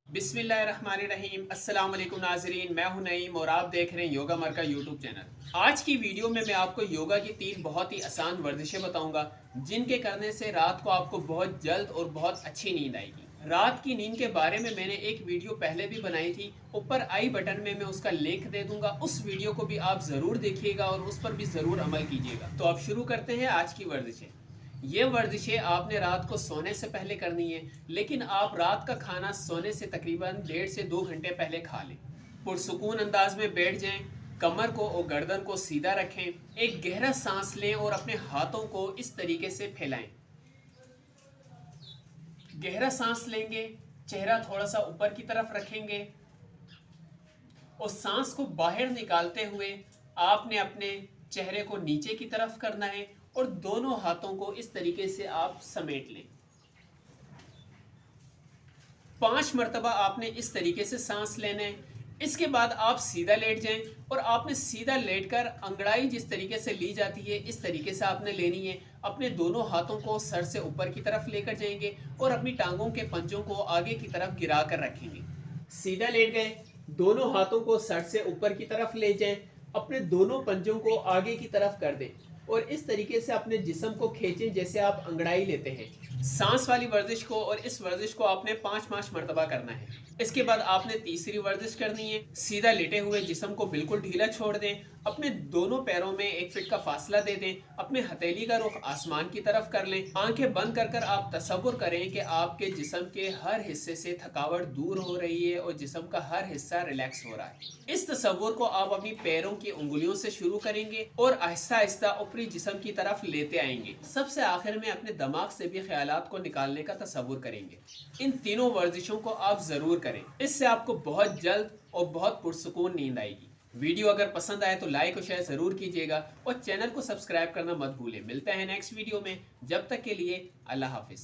बिस्मिल्लाहिर्रहमानिर्रहीम। अस्सलाम वालेकुम नाजरीन, मैं हूं नईम और आप देख रहे हैं योगा मरका यूट्यूब चैनल। आज की वीडियो में मैं आपको योगा की 3 बहुत ही आसान वर्जिशें बताऊंगा जिनके करने से रात को आपको बहुत जल्द और बहुत अच्छी नींद आएगी। रात की नींद के बारे में मैंने एक वीडियो पहले भी बनाई थी, ऊपर आई बटन में मैं उसका लिंक दे दूंगा। उस वीडियो को भी आप ज़रूर देखिएगा और उस पर भी ज़रूर अमल कीजिएगा। तो अब शुरू करते हैं आज की वर्जिशें। ये वर्जिशें आपने रात को सोने से पहले करनी है, लेकिन आप रात का खाना सोने से तकरीबन 1.5 से 2 घंटे पहले खा लें। पुरसुकून अंदाज में बैठ जाएं, कमर को और गर्दन को सीधा रखें, एक गहरा सांस लें और अपने हाथों को इस तरीके से फैलाएं। गहरा सांस लेंगे, चेहरा थोड़ा सा ऊपर की तरफ रखेंगे और सांस को बाहर निकालते हुए आपने अपने चेहरे को नीचे की तरफ करना है और दोनों हाथों को इस तरीके से आप समेट लें। 5 मरतबा आपने इस तरीके से सांस लेना है। इसके बाद आप सीधा लेट जाएं और आपने सीधा लेटकर अंगड़ाई जिस तरीके से ली जाती है इस तरीके से आपने लेनी है। अपने दोनों हाथों को सर से ऊपर की तरफ लेकर जाएंगे और अपनी टांगों के पंजों को आगे की तरफ गिरा कर रखेंगे। सीधा लेट गए, दोनों हाथों को सर से ऊपर की तरफ ले जाएं, अपने दोनों पंजों को आगे की तरफ कर दें और इस तरीके से अपने जिस्म को खींचें जैसे आप अंगड़ाई लेते हैं। सांस वाली वर्जिश को और इस वर्जिश को आपने 5-5 मरतबा करना है। इसके बाद आपने तीसरी वर्जिश करनी है। सीधा लेटे हुए जिस्म को बिल्कुल ढीला छोड़ दें, अपने दोनों पैरों में 1 फीट का फासला दे दें, अपने हथेली का रुख आसमान की तरफ कर लें। आंखें बंद कर कर आप तसव्वुर करें कि आपके जिस्म के हर हिस्से से थकावट दूर हो रही है और जिस्म का हर हिस्सा रिलैक्स हो रहा है। इस तसव्वुर को आप अपनी पैरों की उंगलियों से शुरू करेंगे और आहिस्ता आहिस्ता ऊपरी जिस्म की तरफ लेते आएंगे। सबसे आखिर में अपने दिमाग से भी ख्यालात को निकालने का तसव्वुर करेंगे। इन तीनों वर्जिशों को आप जरूर करें, इससे आपको बहुत जल्द और बहुत पुरसुकून नींद आएगी। वीडियो अगर पसंद आए तो लाइक और शेयर जरूर कीजिएगा और चैनल को सब्सक्राइब करना मत भूलें। मिलते हैं नेक्स्ट वीडियो में, जब तक के लिए अल्लाह हाफिज।